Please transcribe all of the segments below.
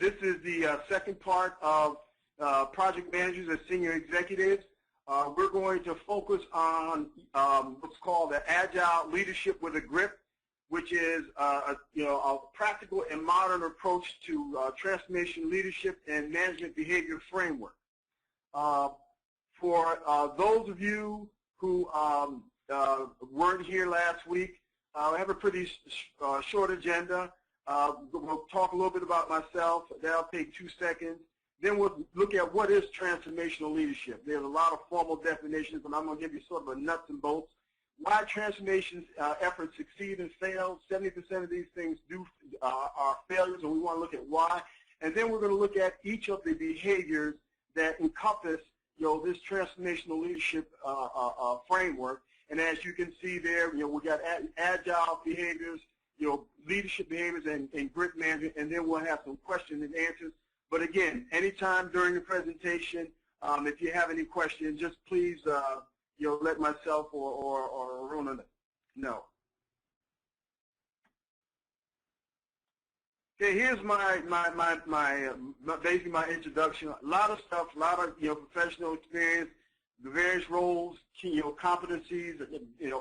This is the second part of project managers and senior executives. We're going to focus on what's called the Agile Leadership with a Grip, which is a practical and modern approach to transformation leadership and management behavior framework. For those of you who weren't here last week, I have a pretty short agenda. We'll talk a little bit about myself. That'll take 2 seconds. Then we'll look at what is transformational leadership. There's a lot of formal definitions, but I'm going to give you sort of a nuts and bolts. Why transformation efforts succeed and fail. 70% of these things are failures, and we want to look at why. And then we're going to look at each of the behaviors that encompass this transformational leadership framework. And as you can see there, we got agile behaviors, leadership behaviors and grit management, and then we'll have some questions and answers. But again, anytime during the presentation, if you have any questions, just please let myself or Aruna know. Okay, here's basically my introduction. A lot of stuff, a lot of professional experience, the various roles, competencies,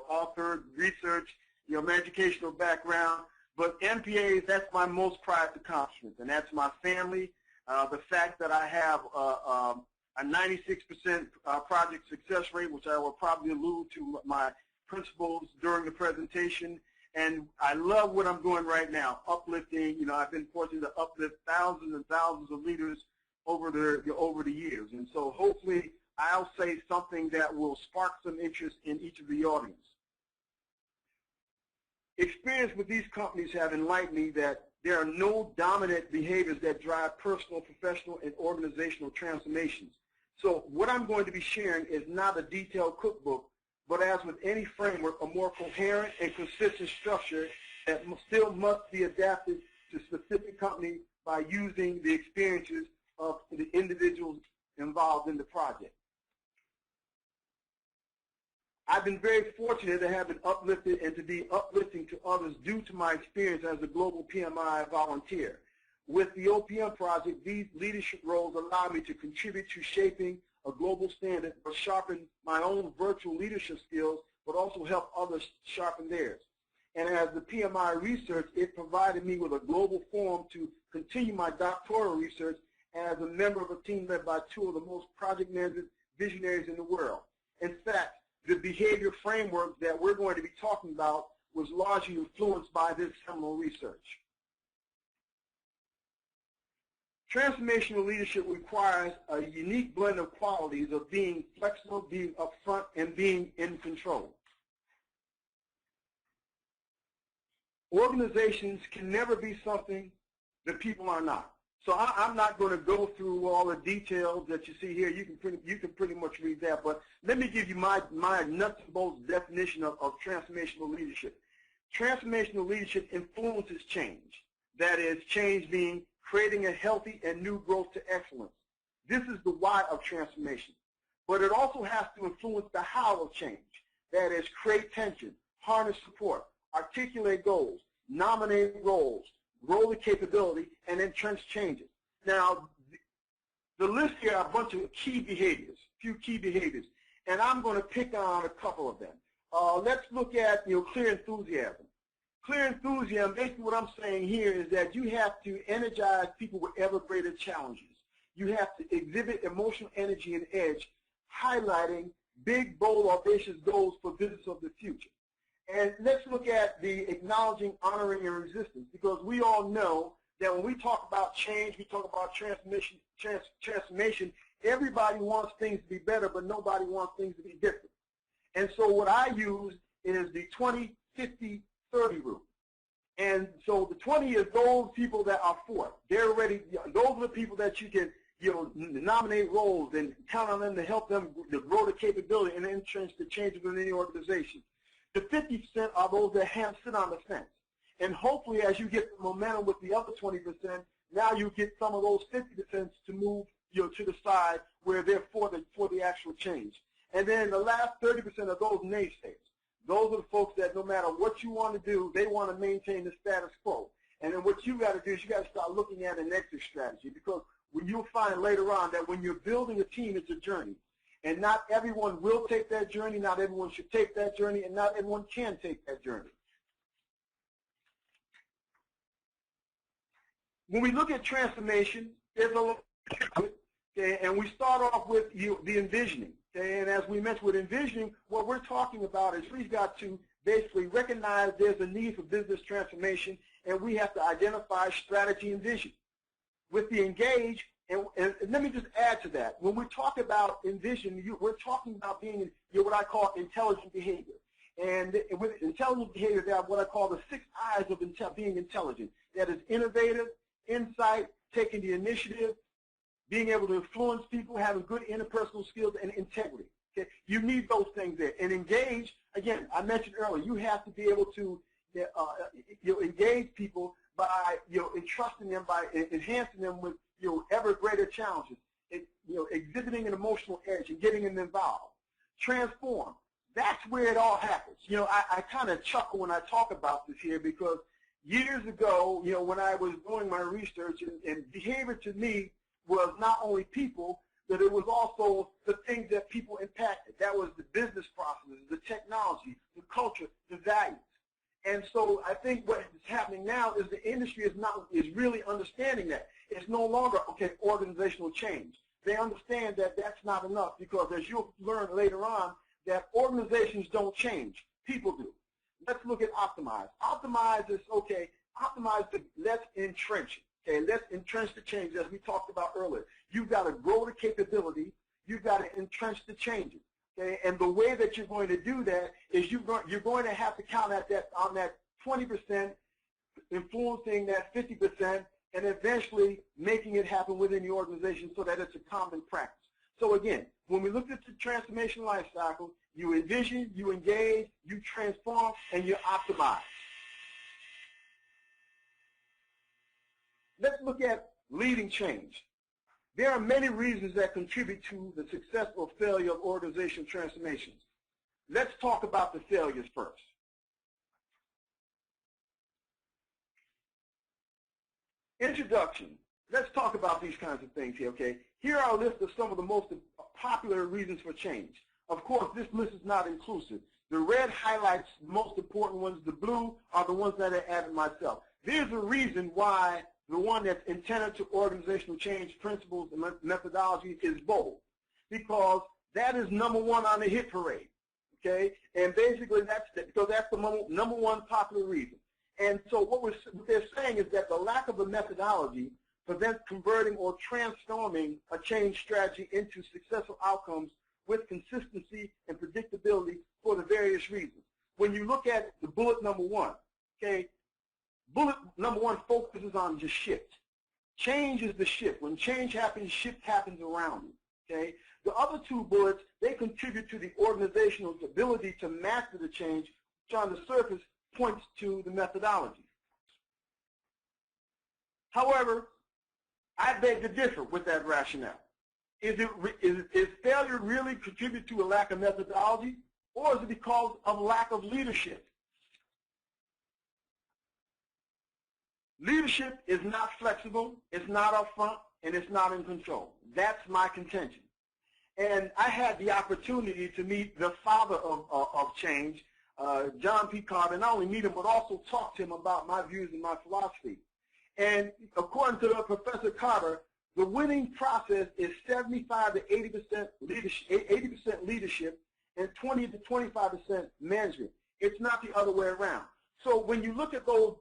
author, research, my educational background. But MPAs, that's my most prized accomplishment, and that's my family. The fact that I have a 96% project success rate, which I will probably allude to my principles during the presentation. And I love what I'm doing right now, uplifting. I've been fortunate to uplift thousands and thousands of leaders over the years. And so hopefully I'll say something that will spark some interest in each of the audience. Experience with these companies have enlightened me that there are no dominant behaviors that drive personal, professional, and organizational transformations. So what I'm going to be sharing is not a detailed cookbook, but as with any framework, a more coherent and consistent structure that still must be adapted to specific companies by using the experiences of the individuals involved in the project. I've been very fortunate to have been uplifted and to be uplifting to others due to my experience as a global PMI volunteer. With the OPM project, these leadership roles allow me to contribute to shaping a global standard, but sharpen my own virtual leadership skills, but also help others sharpen theirs. And as the PMI research, it provided me with a global forum to continue my doctoral research as a member of a team led by two of the most project management visionaries in the world. In fact, the behavior framework that we're going to be talking about was largely influenced by this seminal research. Transformational leadership requires a unique blend of qualities of being flexible, being upfront, and being in control. Organizations can never be something that people are not. So I'm not going to go through all the details that you see here. You can pretty much read that. But let me give you my nuts and bolts definition of transformational leadership. Transformational leadership influences change. That is, change being creating a healthy and new growth to excellence. This is the why of transformation. But it also has to influence the how of change. That is, create tension, harness support, articulate goals, nominate roles, grow the capability, and entrench changes. Now, the list here are a bunch of key behaviors, few key behaviors, and I'm going to pick on a couple of them. Let's look at clear enthusiasm. Clear enthusiasm, basically what I'm saying here is that you have to energize people with ever greater challenges. You have to exhibit emotional energy and edge, highlighting big, bold, audacious goals for business of the future. And let's look at the acknowledging, honoring, and resistance, because we all know that when we talk about change, we talk about transformation, everybody wants things to be better, but nobody wants things to be different. And so what I use is the 20-50-30 rule. And so the 20 is those people that are for it. They're ready. Those are the people that you can nominate roles and count on them to help them to grow the capability and entrench the changes within any organization. The 50% are those that sit on the fence. And hopefully as you get the momentum with the other 20%, now you get some of those 50% to move to the side where they're for the actual change. And then the last 30% are those naysayers. Those are the folks that no matter what you want to do, they want to maintain the status quo. And then what you got to do is you got to start looking at an exit strategy, because when you'll find later on that when you're building a team, it's a journey. And not everyone will take that journey, not everyone should take that journey, and not everyone can take that journey. When we look at transformation, there's a lot to it, okay, and we start off with the envisioning. Okay, and as we mentioned with envisioning, what we're talking about is we've got to basically recognize there's a need for business transformation, and we have to identify strategy and vision. With the engage, and let me just add to that, when we talk about envision, we're talking about being what I call intelligent behavior. And with intelligent behavior, there are what I call the 6 I's of being intelligent. That is innovative, insight, taking the initiative, being able to influence people, having good interpersonal skills, and integrity. Okay? You need those things there. And engage, again, I mentioned earlier, you have to be able to engage people by entrusting them, by enhancing them with ever greater challenges, exhibiting an emotional edge and getting them involved. Transform. That's where it all happens. I kind of chuckle when I talk about this here, because years ago, when I was doing my research, and behavior to me was not only people, but it was also the things that people impacted. That was the business processes, the technology, the culture, the values. And so I think what is happening now is the industry is really understanding that. It's no longer, okay, organizational change. They understand that that's not enough, because as you'll learn later on, that organizations don't change, people do. Let's look at optimize. Optimize is, okay, let's entrench it. Okay, let's entrench the change, as we talked about earlier. You've got to grow the capability. You've got to entrench the changes. Okay, and the way that you're going to do that is you're going to have to count at that on that 20%, influencing that 50%, and eventually making it happen within the organization so that it's a common practice. So again, when we look at the transformation life cycle, you envision, you engage, you transform, and you optimize. Let's look at leading change. There are many reasons that contribute to the success or failure of organizational transformations. Let's talk about the failures first. Introduction. Let's talk about these kinds of things here, okay? Here are a list of some of the most popular reasons for change. Of course, this list is not inclusive. The red highlights the most important ones. The blue are the ones that I added myself. There's a reason why the one that's intended to organizational change principles and methodology is bold, because that is number one on the hit parade, okay? And basically that's the number one popular reason. And so what they're saying is that the lack of a methodology prevents converting or transforming a change strategy into successful outcomes with consistency and predictability for the various reasons. When you look at the bullet number one, okay, bullet number one focuses on just shift. Change is the shift. When change happens, shift happens around you, okay? The other two bullets, they contribute to the organizational ability to master the change, which on the surface points to the methodology. However, I beg to differ with that rationale. Is failure really contribute to a lack of methodology, or is it because of lack of leadership? Leadership is not flexible, it's not upfront, and it's not in control. That's my contention. And I had the opportunity to meet the father of change, John P. Carter, and not only meet him, but also talk to him about my views and my philosophy. And according to Professor Carter, the winning process is 75 to 80% leadership, and 20 to 25% management. It's not the other way around. So when you look at those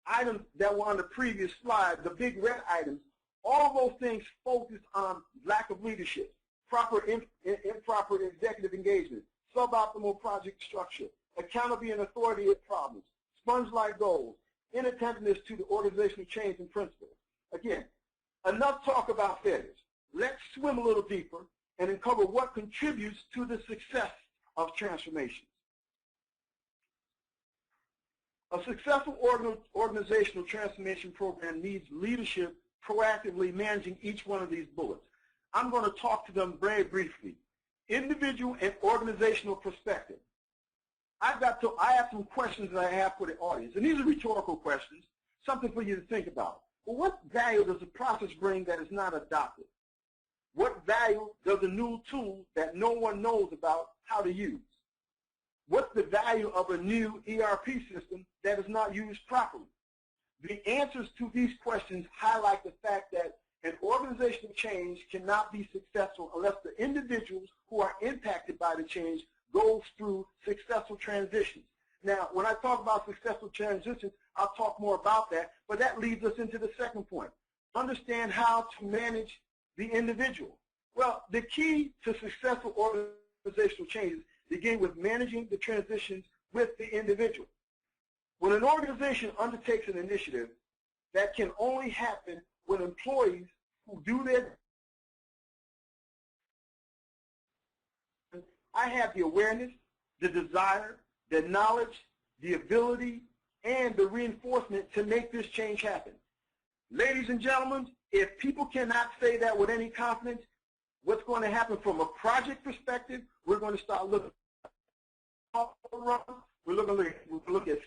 items that were on the previous slide, the big red items, all those things focus on lack of leadership, improper executive engagement, suboptimal project structure, accountability and authority at problems, sponge-like goals, inattentiveness to the organizational change and principles. Again, enough talk about failures. Let's swim a little deeper and uncover what contributes to the success of transformations. A successful organizational transformation program needs leadership proactively managing each one of these bullets. I'm going to talk to them very briefly. Individual and organizational perspective. I have some questions that I have for the audience, and these are rhetorical questions, something for you to think about. Well, what value does the process bring that is not adopted? What value does a new tool that no one knows about how to use? What's the value of a new ERP system that is not used properly? The answers to these questions highlight the fact that an organizational change cannot be successful unless the individuals who are impacted by the change goes through successful transitions. Now, when I talk about successful transitions, I'll talk more about that, but that leads us into the second point. Understand how to manage the individual. Well, the key to successful organizational changes begin with managing the transitions with the individual. When an organization undertakes an initiative, that can only happen when employees who do their I have the awareness, the desire, the knowledge, the ability, and the reinforcement to make this change happen. Ladies and gentlemen, if people cannot say that with any confidence, what's going to happen from a project perspective, we're going to start looking we're looking to look at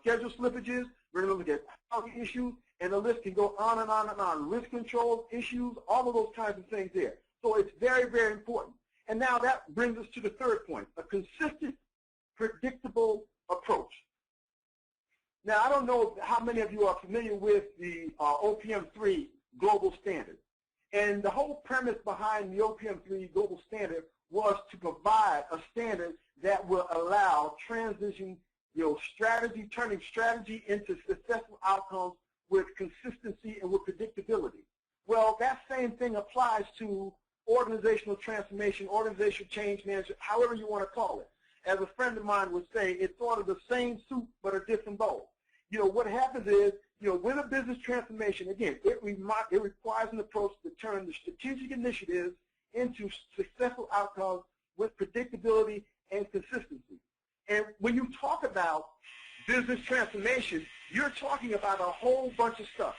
schedule slippages, we're going to look at quality issues, and the list can go on and on and on. Risk control issues, all of those kinds of things there. So it's very, very important. And now that brings us to the third point, a consistent, predictable approach. Now, I don't know how many of you are familiar with the OPM3 global standard. And the whole premise behind the OPM3 global standard was to provide a standard that will allow transition, strategy, turning strategy into successful outcomes with consistency and with predictability. Well, that same thing applies to organizational transformation, organizational change management, however you want to call it. As a friend of mine would say, it's sort of the same soup but a different bowl. What happens is, with a business transformation, again, it requires an approach to turn the strategic initiatives into successful outcomes with predictability and consistency. And when you talk about business transformation, you're talking about a whole bunch of stuff.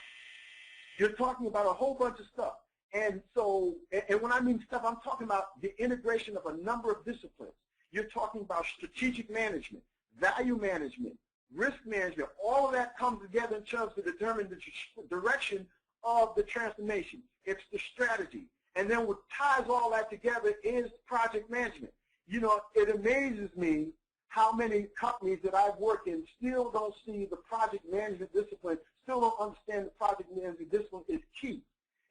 You're talking about a whole bunch of stuff. And so, and when I mean stuff, I'm talking about the integration of a number of disciplines. You're talking about strategic management, value management, risk management. All of that comes together in terms to determine the direction of the transformation. It's the strategy. And then what ties all that together is project management. It amazes me how many companies that I've worked in still don't see the project management discipline, still don't understand the project management discipline is key.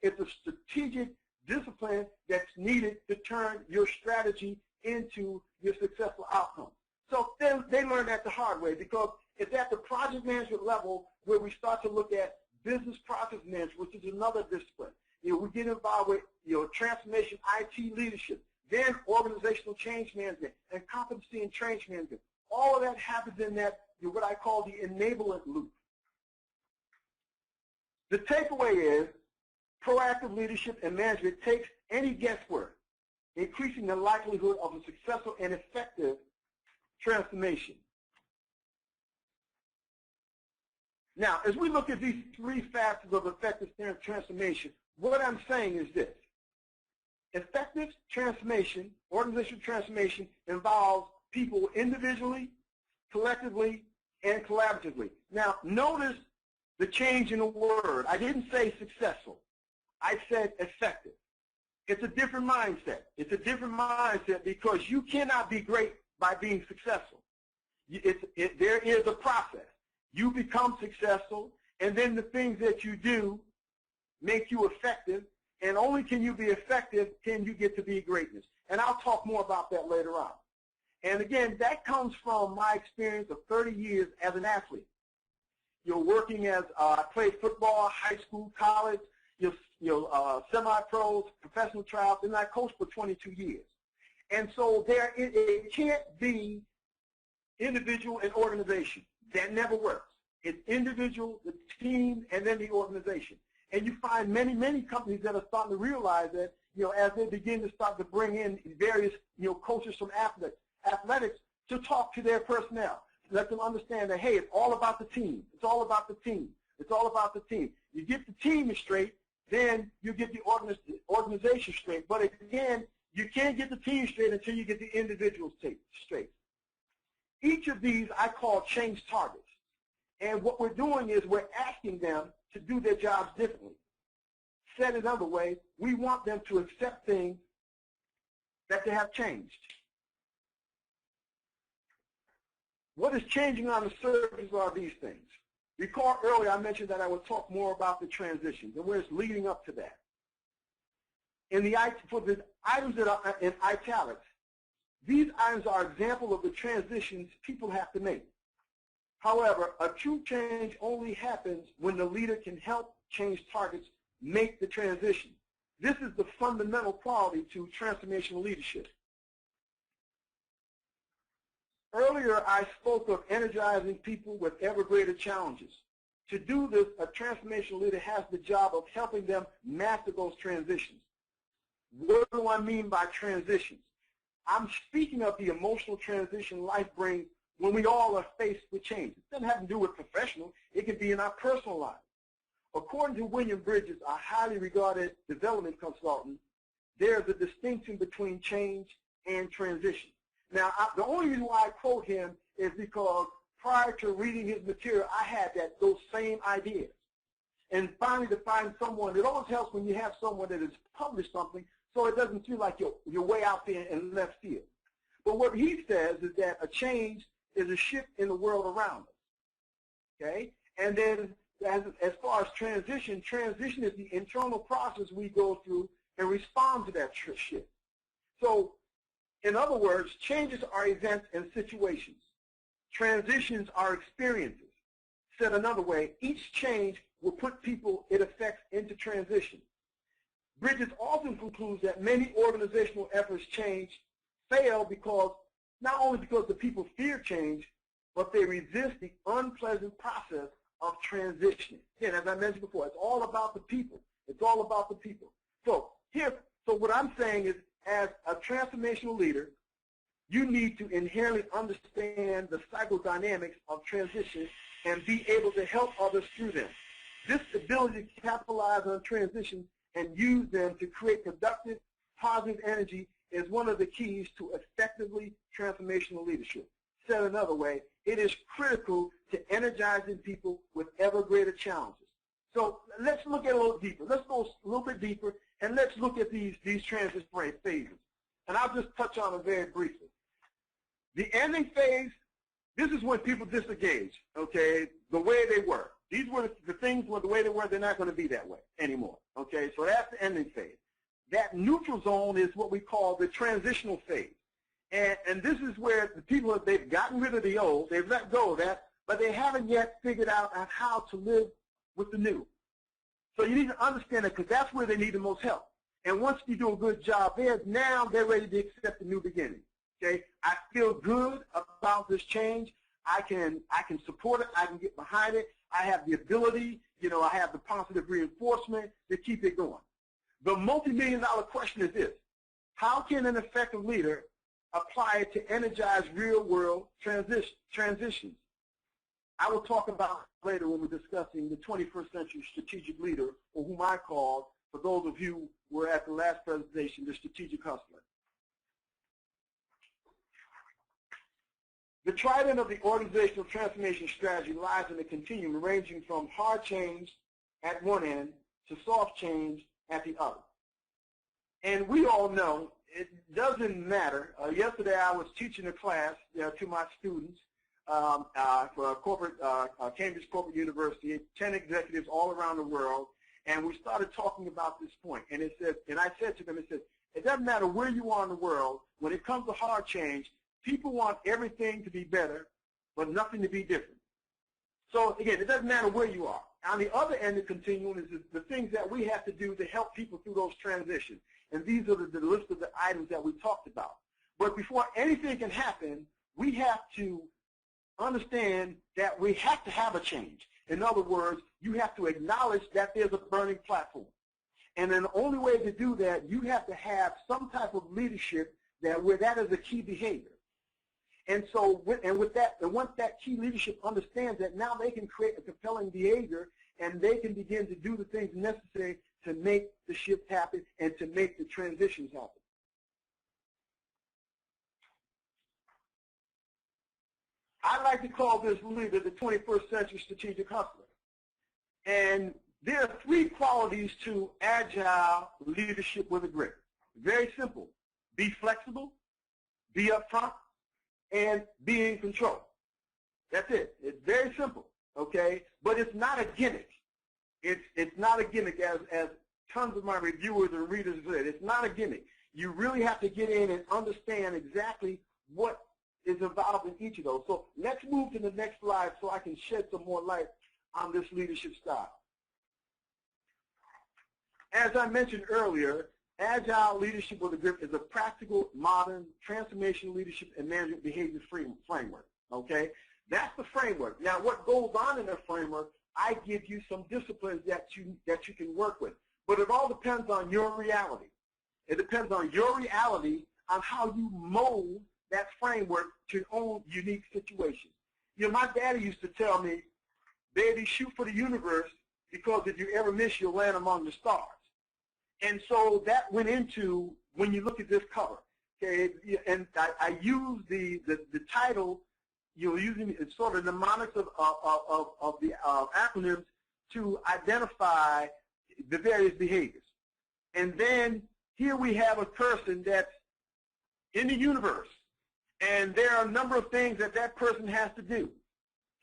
It's a strategic discipline that's needed to turn your strategy into your successful outcome. So they learn that the hard way, because it's at the project management level where we start to look at business process management, which is another discipline. We get involved with transformation, IT leadership, then organizational change management, and competency and change management. All of that happens in that what I call the enablement loop. The takeaway is proactive leadership and management takes any guesswork, increasing the likelihood of a successful and effective transformation. Now, as we look at these three facets of effective transformation, what I'm saying is this. Effective transformation, organizational transformation, involves people individually, collectively, and collaboratively. Now, notice the change in the word. I didn't say successful. I said effective. It's a different mindset. It's a different mindset because you cannot be great by being successful. There is a process. You become successful, and then the things that you do make you effective, and only can you be effective can you get to be greatness. And I'll talk more about that later on. And again, that comes from my experience of 30 years as an athlete. Working as I played football, high school, college, semi-pros, professional trials, and I coached for 22 years. And so it can't be individual and organization. That never works. It's individual, the team, and then the organization. And you find many, many companies that are starting to realize that, as they begin to start to bring in various, coaches from athletics to talk to their personnel. Let them understand that, hey, it's all about the team. It's all about the team. It's all about the team. You get the team straight, then you get the organization straight. But again, you can't get the team straight until you get the individuals straight. Each of these I call change targets. And what we're doing is we're asking them to do their jobs differently. Said another way, we want them to accept things that they have changed. What is changing on the surface are these things. Recall earlier I mentioned that I would talk more about the transitions and where it's leading up to that. For the items that are in italics, these items are examples of the transitions people have to make. However, a true change only happens when the leader can help change targets make the transition. This is the fundamental quality to transformational leadership. Earlier, I spoke of energizing people with ever greater challenges. To do this, a transformational leader has the job of helping them master those transitions. What do I mean by transitions? I'm speaking of the emotional transition life brings when we all are faced with change. It doesn't have to do with professional. It can be in our personal lives. According to William Bridges, a highly regarded development consultant, there's a distinction between change and transition. Now, the only reason why I quote him is because prior to reading his material, I had those same ideas. And finally, to find someone, it always helps when you have someone that has published something so it doesn't feel like you're way out there in left field. But what he says is that a change is a shift in the world around us. Okay? And then as far as transition is the internal process we go through and respond to that shift. So, in other words, changes are events and situations. Transitions are experiences. Said another way, each change will put people it affects into transition. Bridges often concludes that many organizational efforts fail because not only because the people fear change, but they resist the unpleasant process of transitioning. Again, as I mentioned before, it's all about the people. It's all about the people. So what I'm saying is, as a transformational leader, you need to inherently understand the psychodynamics of transition and be able to help others through them. This ability to capitalize on transitions and use them to create productive, positive energy is one of the keys to effectively transformational leadership. Said another way, it is critical to energizing people with ever greater challenges. So let's look at it a little deeper. Let's go a little bit deeper, and let's look at these transition phases. And I'll just touch on them very briefly. The ending phase, this is when people disengage, okay, the way they were. These were the things were the way they were. They're not going to be that way anymore, okay? So that's the ending phase. That neutral zone is what we call the transitional phase. And this is where the people, they've gotten rid of the old, they've let go of that, but they haven't yet figured out on how to live with the new. So you need to understand that because that's where they need the most help. And once you do a good job there, now they're ready to accept the new beginning. Okay, I feel good about this change. I can support it. I can get behind it. I have the ability, I have the positive reinforcement to keep it going. The multi-million-dollar question is this: how can an effective leader apply it to energize real-world transitions? I will talk about later when we're discussing the 21st century strategic leader, or whom I call, for those of you who were at the last presentation, the strategic hustler. The trident of the organizational transformation strategy lies in a continuum ranging from hard change at one end to soft change at the other. And we all know it doesn't matter. Yesterday I was teaching a class to my students for a corporate, Cambridge Corporate University, 10 executives all around the world, and we started talking about this point. And it said, and I said to them, it doesn't matter where you are in the world, when it comes to hard change, people want everything to be better, but nothing to be different. So again, it doesn't matter where you are. On the other end of the continuum is the things that we have to do to help people through those transitions. And these are the list of the items that we talked about. But before anything can happen, we have to understand that we have to have a change. In other words, you have to acknowledge that there's a burning platform. And then the only way to do that, you have to have some type of leadership where that is a key behavior. And so, with that, and once that key leadership understands that, now they can create a compelling behavior, and they can begin to do the things necessary to make the shift happen and to make the transitions happen. I like to call this leader the 21st century strategic hustler. And there are 3 qualities to agile leadership with a grit. Very simple. Be flexible, be upfront, and be in control. That's it. It's very simple, okay? But it's not a gimmick. It's not a gimmick, as tons of my reviewers and readers said. It's not a gimmick. You really have to get in and understand exactly what is involved in each of those. So let's move to the next slide so I can shed some more light on this leadership style. As I mentioned earlier, agile leadership with a grip is a practical, modern, transformational leadership and management behavior framework, okay? That's the framework. Now, what goes on in that framework, I give you some disciplines that you can work with. But it all depends on your reality. It depends on your reality on how you mold that framework to your own unique situation. You know, my daddy used to tell me, baby, shoot for the universe, because if you ever miss, you'll land among the stars. And so that went into, when you look at this cover, okay, and I use the title, you know, using sort of the mnemonics of the acronyms to identify the various behaviors. And then here we have a person that's in the universe, and there are a number of things that that person has to do.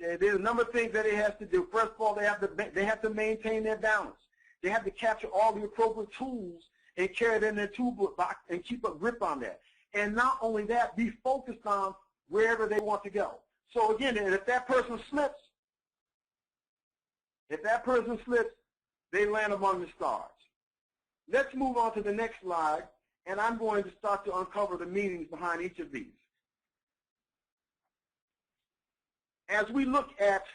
Okay, there's a number of things that he has to do. First of all, they have to maintain their balance. They have to capture all the appropriate tools and carry it in their toolbox and keep a grip on that. And not only that, be focused on wherever they want to go. So again, if that person slips, they land among the stars. Let's move on to the next slide, and I'm going to start to uncover the meanings behind each of these. As we look at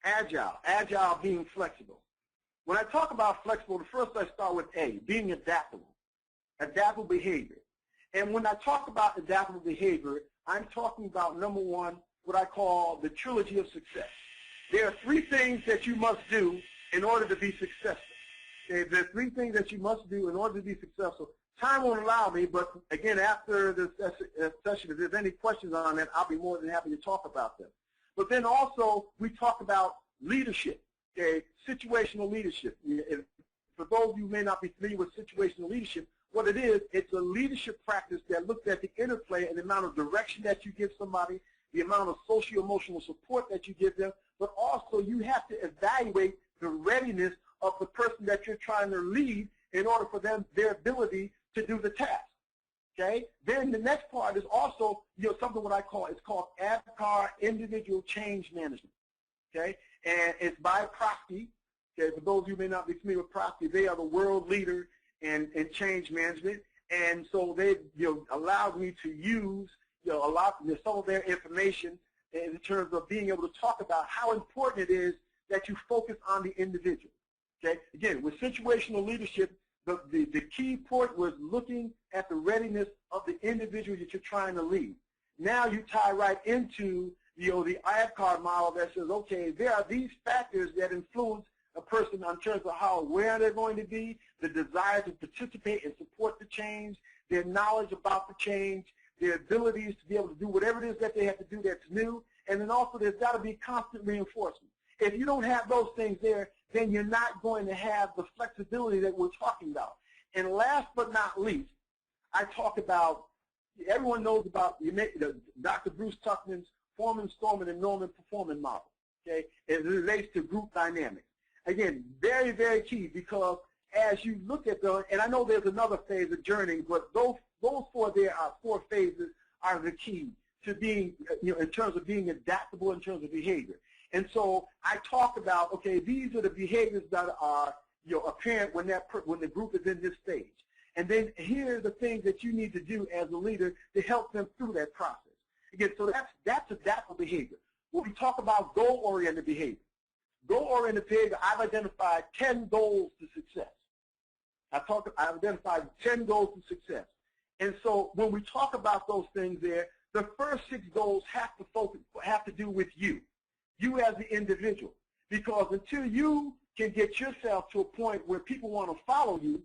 agile being flexible. When I talk about flexible, the first I start with A, being adaptable behavior. And when I talk about adaptable behavior, I'm talking about, number one, what I call the trilogy of success. There are 3 things that you must do in order to be successful. Okay, there are 3 things that you must do in order to be successful. Time won't allow me, but again, after this session, if there's any questions on that, I'll be more than happy to talk about them. But then also, we talk about leadership, okay, situational leadership. For those of you who may not be familiar with situational leadership, what it is, it's a leadership practice that looks at the interplay and the amount of direction that you give somebody, the amount of socio-emotional support that you give them, but also you have to evaluate the readiness of the person that you're trying to lead in order for them, their ability to do the task. Okay? Then the next part is also, you know, something what I call, it's called A.G.I.L.E, individual change management. Okay? And it's by Procty. Okay? For those of you who may not be familiar with Procty, they are the world leader in change management. And so they, you know, allowed me to use, you know, some of their information in terms of being able to talk about how important it is that you focus on the individual. Okay? Again, with situational leadership, the key point was looking at the readiness of the individual that you're trying to lead. Now you tie right into, you know, the A.G.I.L.E model that says, okay, there are these factors that influence a person in terms of how aware they're going to be, the desire to participate and support the change, their knowledge about the change, their abilities to be able to do whatever it is that they have to do that's new, and then also there's got to be constant reinforcement. If you don't have those things there, then you're not going to have the flexibility that we're talking about. And last but not least, I talk about, everyone knows about Dr. Bruce Tuckman's Foreman, Storman, and Norman performance model. Okay? It relates to group dynamics. Again, very, very key, because as you look at those, and I know there's another phase of journey, but those 4 phases are the key to being, you know, in terms of being adaptable in terms of behavior. And so I talk about, okay, these are the behaviors that are, you know, apparent when the group is in this stage. And then here are the things that you need to do as a leader to help them through that process. Again, so that's adaptable behavior. When we talk about goal-oriented behavior, I've identified 10 goals to success. I've identified 10 goals to success. And so when we talk about those things there, the first 6 goals have to do with you as the individual. Because until you can get yourself to a point where people want to follow you,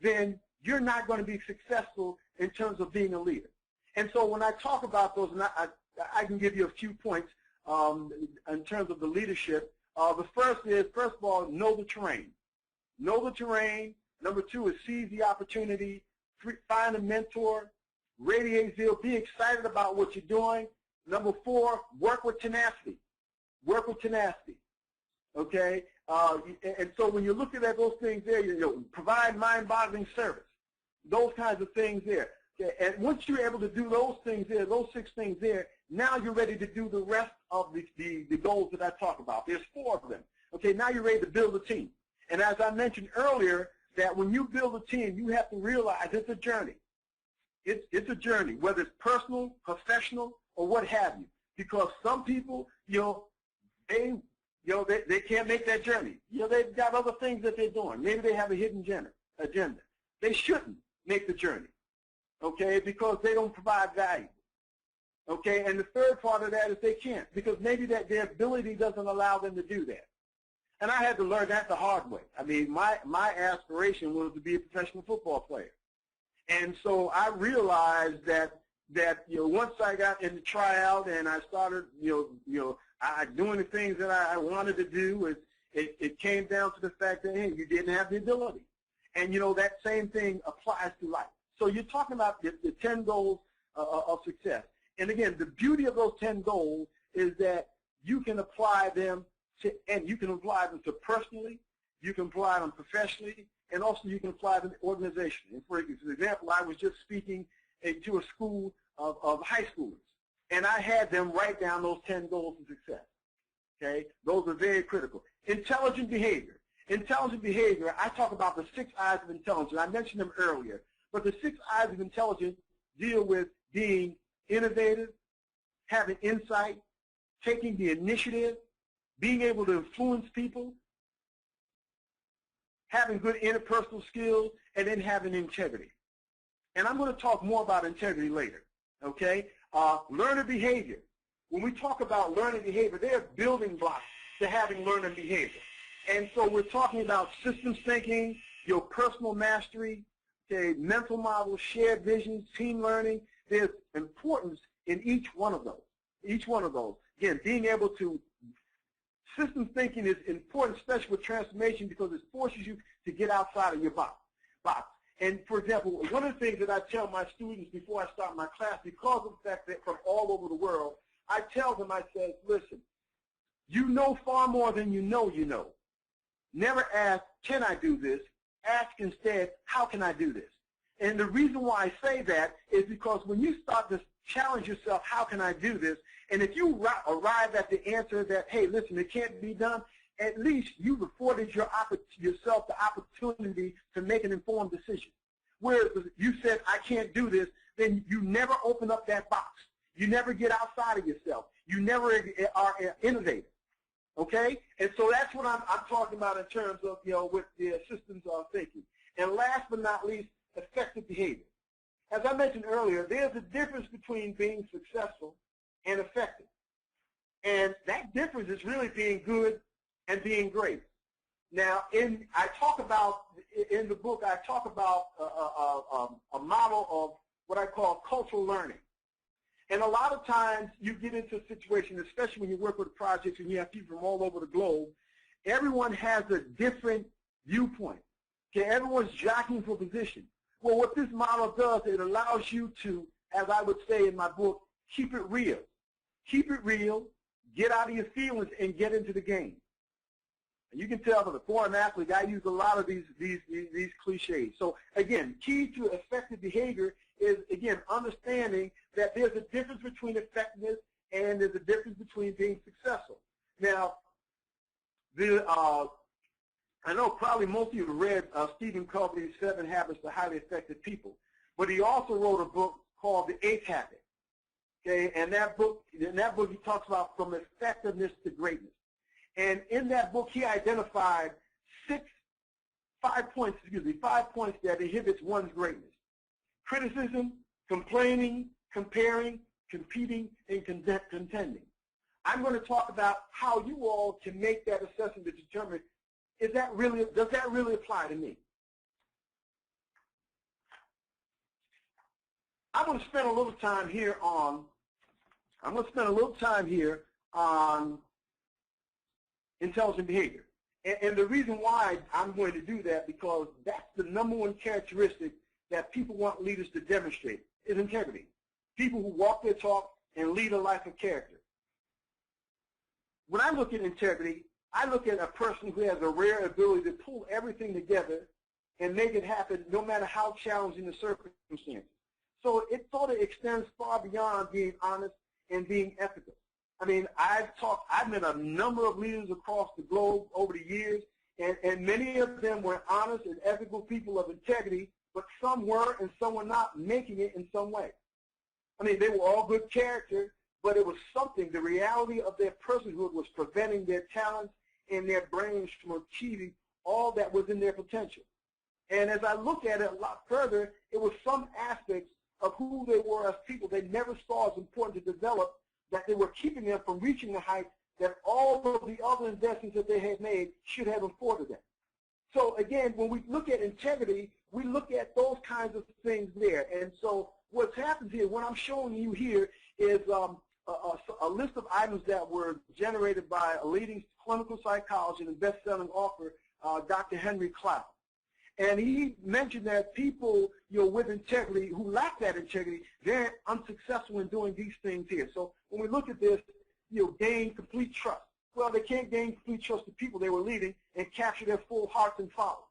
then you're not going to be successful in terms of being a leader. And so when I talk about those, and I can give you a few points in terms of the leadership. The first is, first of all, know the terrain. Know the terrain. Number two is seize the opportunity. Find a mentor. Radiate zeal. Be excited about what you're doing. Number four, work with tenacity. Work with tenacity. Okay? And so when you're looking at those things there, provide mind-boggling service. Those kinds of things there. Okay? And once you're able to do those things there, those 6 things there, now you're ready to do the rest of the goals that I talk about. There's 4 of them. Okay? Now you're ready to build a team. And as I mentioned earlier, that when you build a team, you have to realize it's a journey. It's a journey, whether it's personal, professional, or what have you. Because some people, they can't make that journey. They've got other things that they're doing. Maybe they have a hidden agenda. They shouldn't make the journey, okay, because they don't provide value. Okay, and the third part of that is they can't, because maybe that their ability doesn't allow them to do that. And I had to learn that the hard way. I mean, my aspiration was to be a professional football player. And so I realized that once I got in the tryout and I started doing the things that I wanted to do, it came down to the fact that, hey, you didn't have the ability. And that same thing applies to life. So you're talking about the 10 goals of success. And again, the beauty of those 10 goals is that you can apply them to personally, you can apply them professionally, and also you can apply them organizationally. And for example, I was just speaking to a school of high schoolers, and I had them write down those 10 goals of success. Okay, those are very critical. Intelligent behavior. Intelligent behavior, I talk about the 6 I's of intelligence. I mentioned them earlier, but the 6 I's of intelligence deal with being innovative, having insight, taking the initiative, being able to influence people, having good interpersonal skills, and then having integrity. And I'm going to talk more about integrity later, okay? Learner behavior. When we talk about learning behavior, there are building blocks to having learning behavior. And so we're talking about systems thinking, your personal mastery, okay, mental models, shared visions, team learning. There's importance in each one of those. Each one of those. Again, being able to, systems thinking is important, especially with transformation, because it forces you to get outside of your box. And for example, one of the things that I tell my students before I start my class, because of the fact that from all over the world, I tell them, I say, listen, you know far more than you know you know. Never ask, can I do this? Ask instead, how can I do this? And the reason why I say that is because when you start to challenge yourself, how can I do this? And if you arrive at the answer that, hey, listen, it can't be done, at least you've afforded yourself the opportunity to make an informed decision. Whereas if you said, I can't do this, then you never open up that box. You never get outside of yourself. You never are innovative. Okay? And so that's what I'm talking about in terms of, with the systems of thinking. And last but not least, effective behavior. As I mentioned earlier, there's a difference between being successful and effective. And that difference is really being good and being great. Now, I talk about, in the book, I talk about a model of what I call cultural learning. And a lot of times you get into a situation, especially when you work with projects and you have people from all over the globe, everyone has a different viewpoint. Okay, everyone's jockeying for position. Well, what this model does, it allows you to, as I would say in my book, keep it real. Keep it real, get out of your feelings, and get into the game. And you can tell from the foreign athlete, I use a lot of these cliches. So again, key to effective behavior is, again, understanding that there's a difference between effectiveness and there's a difference between being successful. Now, I know probably most of you have read Stephen Covey's 7 Habits of Highly Effective People, but he also wrote a book called The 8th Habit. Okay, and in that book he talks about from effectiveness to greatness. And in that book he identified 5 points that inhibits one's greatness: criticism, complaining, comparing, competing, and contending. I'm going to talk about how you all can make that assessment to determine, does that really apply to me? I'm going to spend a little time here on I'm going to spend a little time here on intelligent behavior. And the reason why I'm going to do that, because that's the number one characteristic that people want leaders to demonstrate, is integrity. People who walk their talk and lead a life of character. When I look at integrity, I look at a person who has a rare ability to pull everything together and make it happen no matter how challenging the circumstances. So it sort of extends far beyond being honest and being ethical. I mean, I've met a number of leaders across the globe over the years, and many of them were honest and ethical people of integrity, but some were and some were not making it in some way. I mean, they were all good character, but it was something, the reality of their personhood was preventing their talents and their brains from achieving all that was in their potential. And as I look at it a lot further, it was some aspects of who they were as people they never saw as important to develop, that they were keeping them from reaching the heights that all of the other investments that they had made should have afforded them. So again, when we look at integrity, we look at those kinds of things there. And so what's happened here, what I'm showing you here is a list of items that were generated by a leading clinical psychologist and best-selling author, Dr. Henry Cloud. And he mentioned that people, with integrity, who lack that integrity, they're unsuccessful in doing these things here. So when we look at this, gain complete trust. Well, they can't gain complete trust to people they were leading and capture their full hearts and follow.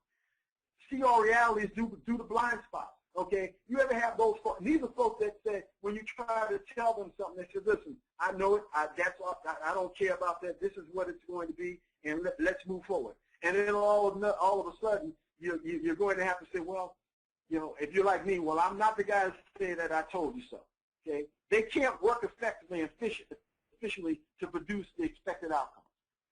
See all realities do the blind spots. Okay, you ever have those folks? And these are folks that say, when you try to tell them something, they say, listen, I know it, I don't care about that, this is what it's going to be, and let's move forward. And then all of a sudden, you're going to have to say, well, if you're like me, well, I'm not the guy to say that I told you so. Okay, they can't work effectively and efficiently to produce the expected outcome.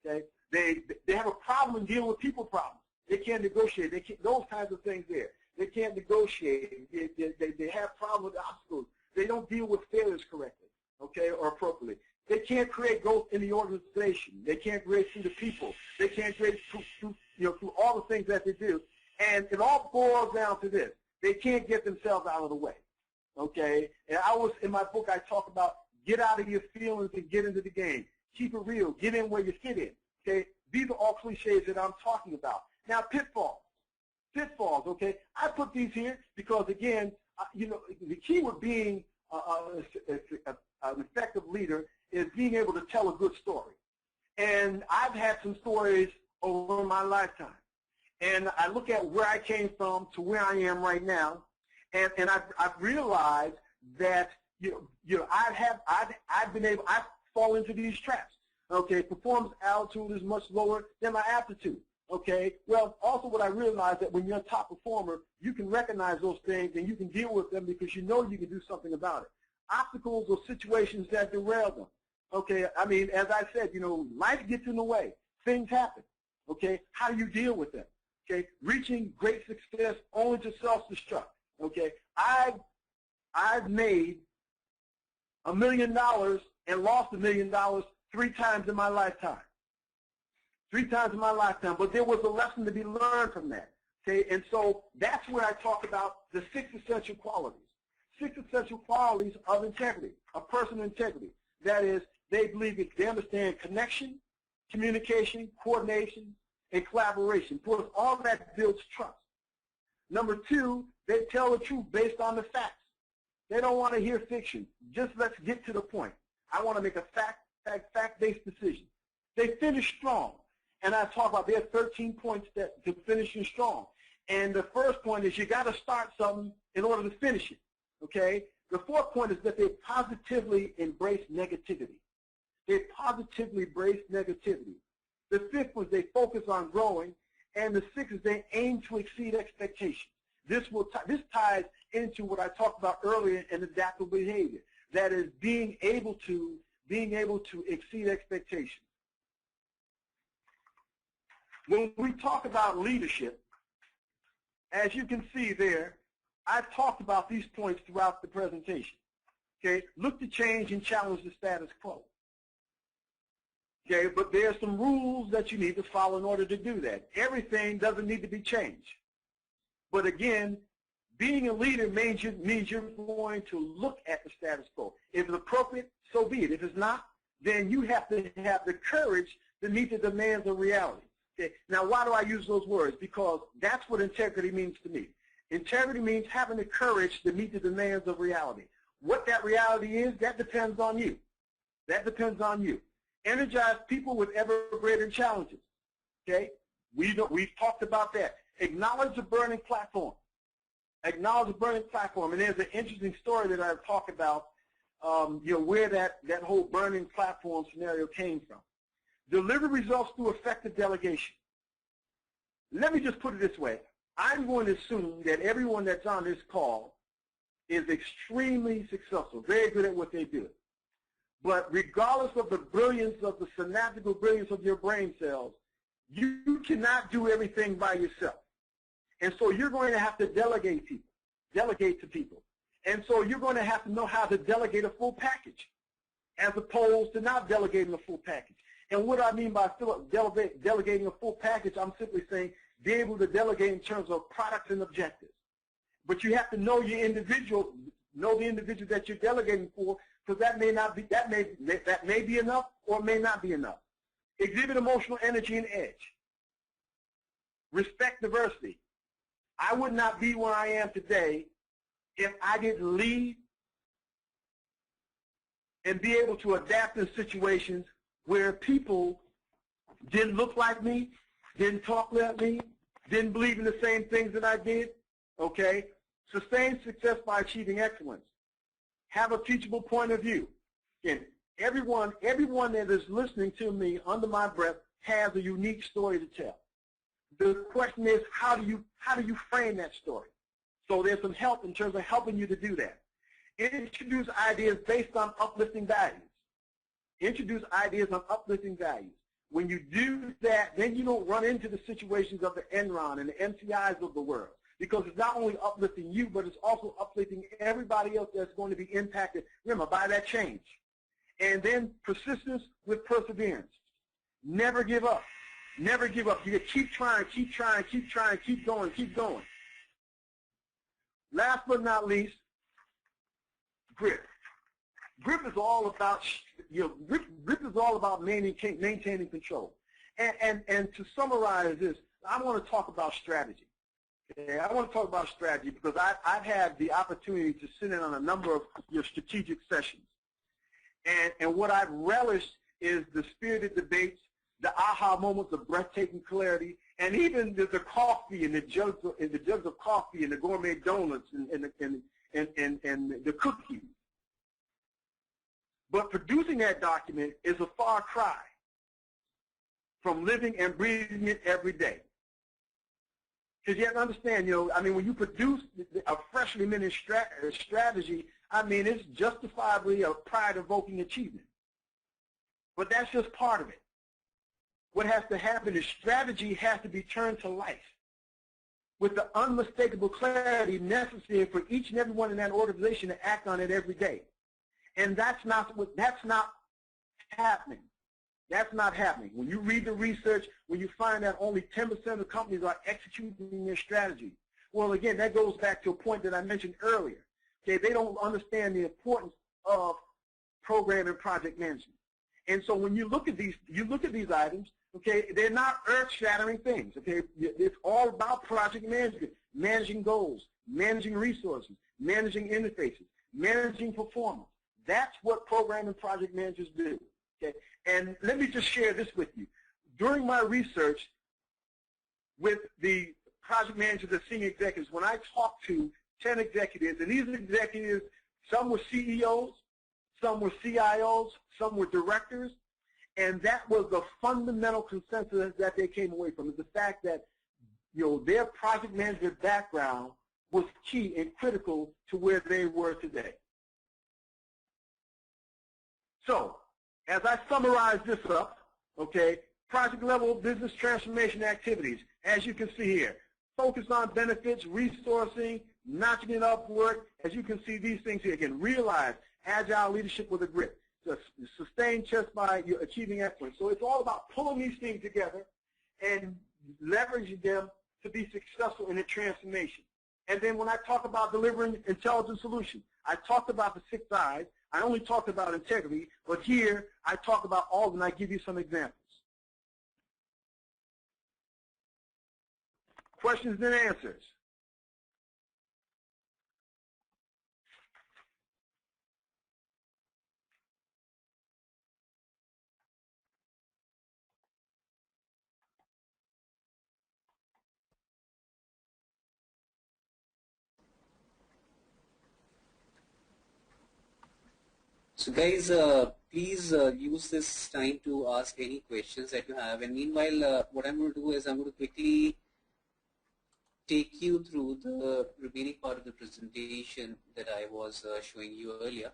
Okay, they have a problem in dealing with people problems. They can't negotiate. They can't, those kinds of things there. They can't negotiate. They have problems with obstacles. They don't deal with failures correctly, okay, or appropriately. They can't create growth in the organization. They can't create through the people. They can't create through all the things that they do. And it all boils down to this. They can't get themselves out of the way, okay? And in my book, I talk about get out of your feelings and get into the game. Keep it real. Get in where you fit in, okay? These are all cliches that I'm talking about. Now, pitfalls, okay? I put these here because, again, the key with being an effective leader is being able to tell a good story. And I've had some stories over my lifetime. And I look at where I came from to where I am right now, and I've realized that I fall into these traps. Okay, performance altitude is much lower than my aptitude. Okay, well, also what I realized that when you're a top performer, you can recognize those things and you can deal with them because you know you can do something about it. Obstacles or situations that derail them. Okay, I mean, as I said, life gets in the way. Things happen. Okay, how do you deal with them? Okay, reaching great success only to self-destruct. Okay, I've made $1 million and lost $1 million 3 times in my lifetime. 3 times in my lifetime, but there was a lesson to be learned from that. Okay, and so that's where I talk about the 6 essential qualities. 6 essential qualities of integrity, a person of integrity. That is, they understand connection, communication, coordination, and collaboration. Because all that builds trust. Number 2, they tell the truth based on the facts. They don't want to hear fiction. Just let's get to the point. I want to make a fact-based decision. They finish strong. And I talk about there are 13 points to finishing strong. And the first point is you got to start something in order to finish it. Okay? The 4th point is that they positively embrace negativity. They positively embrace negativity. The 5th was they focus on growing. And the 6th is they aim to exceed expectations. This ties into what I talked about earlier in adaptable behavior. That is being able to exceed expectations. When we talk about leadership, as you can see there, I've talked about these points throughout the presentation. Okay, look to change and challenge the status quo. Okay, but there are some rules that you need to follow in order to do that. Everything doesn't need to be changed. But again, Being a leader means you're going to look at the status quo. If it's appropriate, so be it. If it's not, then you have to have the courage to meet the demands of reality. Okay? Now, why do I use those words? Because that's what integrity means to me. Integrity means having the courage to meet the demands of reality. What that reality is, that depends on you. That depends on you. Energize people with ever greater challenges. Okay? We've talked about that. Acknowledge the burning platform. Acknowledge the burning platform. And there's an interesting story that I've talked about, where that whole burning platform scenario came from. Deliver results through effective delegation. Let me just put it this way. I'm going to assume that everyone that's on this call is extremely successful, very good at what they do. But regardless of the brilliance of the synaptical brilliance of your brain cells, you cannot do everything by yourself. And so you're going to have to delegate to people. And so you're going to have to know how to delegate a full package as opposed to not delegating a full package. And what I mean by delegating a full package, I'm simply saying be able to delegate in terms of products and objectives. But you have to know your individual, know the individual that you're delegating for, because that may be enough or may not be enough. Exhibit emotional energy and edge. Respect diversity. I would not be where I am today if I didn't lead and be able to adapt in situations where people didn't look like me, didn't talk like me, didn't believe in the same things that I did. Okay? Sustain success by achieving excellence. Have a teachable point of view. Again, everyone that is listening to me under my breath has a unique story to tell. The question is, how do you frame that story? So there's some help in terms of helping you to do that. Introduce ideas based on uplifting values. Introduce ideas on uplifting values. When you do that, then you don't run into the situations of the Enron and the MCIs of the world, because it's not only uplifting you, but it's also uplifting everybody else that's going to be impacted, remember, by that change. And then persistence with perseverance. Never give up. Never give up. You keep trying, keep trying, keep trying, keep going, keep going. Last but not least, grit. Grit is all about, grit is all about maintaining control. And to summarize this, I want to talk about strategy. Okay? I want to talk about strategy because I've had the opportunity to sit in on a number of your strategic sessions. And what I've relished is the spirited debates, the aha moments of breathtaking clarity, and even the coffee and the jugs of coffee and the gourmet donuts and the cookies. But producing that document is a far cry from living and breathing it every day. Because you have to understand, when you produce a freshly minted strategy, it's justifiably a pride-evoking achievement. But that's just part of it. What has to happen is strategy has to be turned to life with the unmistakable clarity necessary for each and every one in that organization to act on it every day. And that's not happening. That's not happening. When you read the research, when you find that only 10% of companies are executing their strategy, well, again, that goes back to a point that I mentioned earlier. Okay, they don't understand the importance of program and project management. And so when you look at these items, okay, they're not earth-shattering things. Okay, it's all about project management, managing goals, managing resources, managing interfaces, managing performance. That's what program and project managers do. Okay, and let me just share this with you. During my research with the project managers and senior executives, when I talked to 10 executives, and these executives, some were CEOs, some were CIOs, some were directors, and that was the fundamental consensus that they came away from, is the fact that their project management background was key and critical to where they were today. So, as I summarize this up, okay, project level business transformation activities, as you can see here, focus on benefits, resourcing, notching it upward. As you can see these things here, again, realize agile leadership with a grit. Sustain just by achieving excellence. So it's all about pulling these things together and leveraging them to be successful in the transformation. And then when I talk about delivering intelligent solutions, I talked about the 6 I's. I only talked about integrity, but here I talk about all of them, and I give you some examples. Questions and answers. So guys, please use this time to ask any questions that you have. And meanwhile, what I'm going to do is I'm going to quickly take you through the remaining part of the presentation that I was showing you earlier.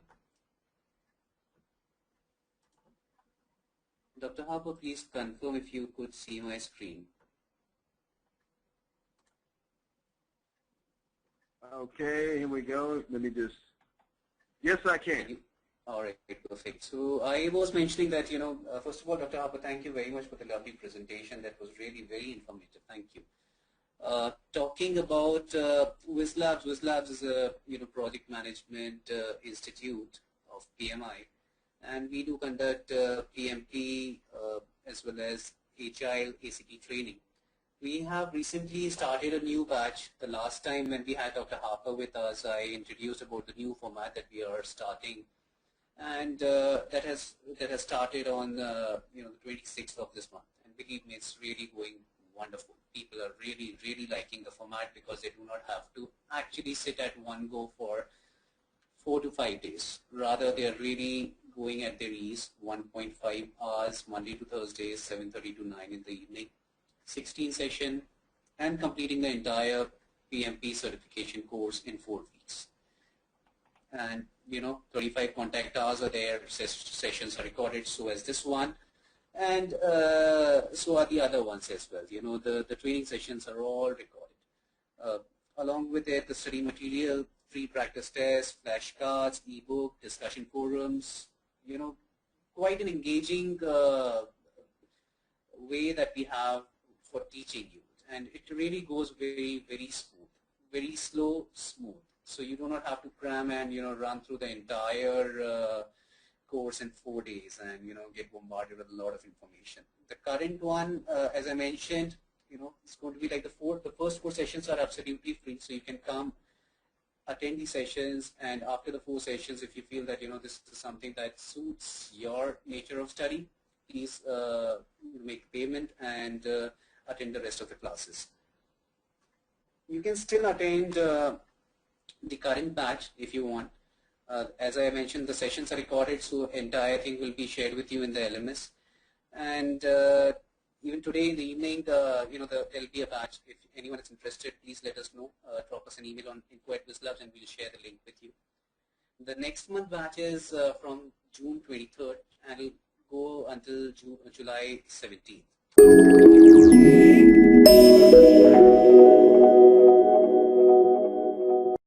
Dr. Harper, please confirm if you could see my screen. Okay, here we go. Let me just, yes, I can. All right, perfect. So I was mentioning that, first of all, Dr. Harper, thank you very much for the lovely presentation. That was really very informative. Thank you. Talking about Whizlabs. Whizlabs is a project management institute of PMI, and we do conduct PMP as well as A.G.I.L.E ACT training. We have recently started a new batch. The last time when we had Dr. Harper with us, I introduced about the new format that we are starting. And that has started on the 26th of this month, and believe me, it's really going wonderful. People are really liking the format because they do not have to actually sit at one go for 4 to 5 days. Rather, they are really going at their ease. 1.5 hours Monday to Thursday, 7:30 to 9 in the evening, 16 session, and completing the entire PMP certification course in 4 weeks. And 35 contact hours are there, sessions are recorded, so as this one, and so are the other ones as well. The training sessions are all recorded. Along with it, the study material, free practice tests, flashcards, ebook, discussion forums, quite an engaging way that we have for teaching you. And it really goes very smooth, very slow, smooth. So you do not have to cram and run through the entire course in 4 days and get bombarded with a lot of information. The current one, as I mentioned, it's going to be like the first 4 sessions are absolutely free, so you can come attend these sessions, and after the 4 sessions, if you feel that this is something that suits your nature of study, please make payment and attend the rest of the classes. You can still attend the current batch if you want. As I mentioned, the sessions are recorded, so entire thing will be shared with you in the LMS. And even today in the evening, there'll be a batch. If anyone is interested, please let us know. Drop us an email on info@Whizlabs and we'll share the link with you. The next month batch is from June 23rd and it'll go until July 17th.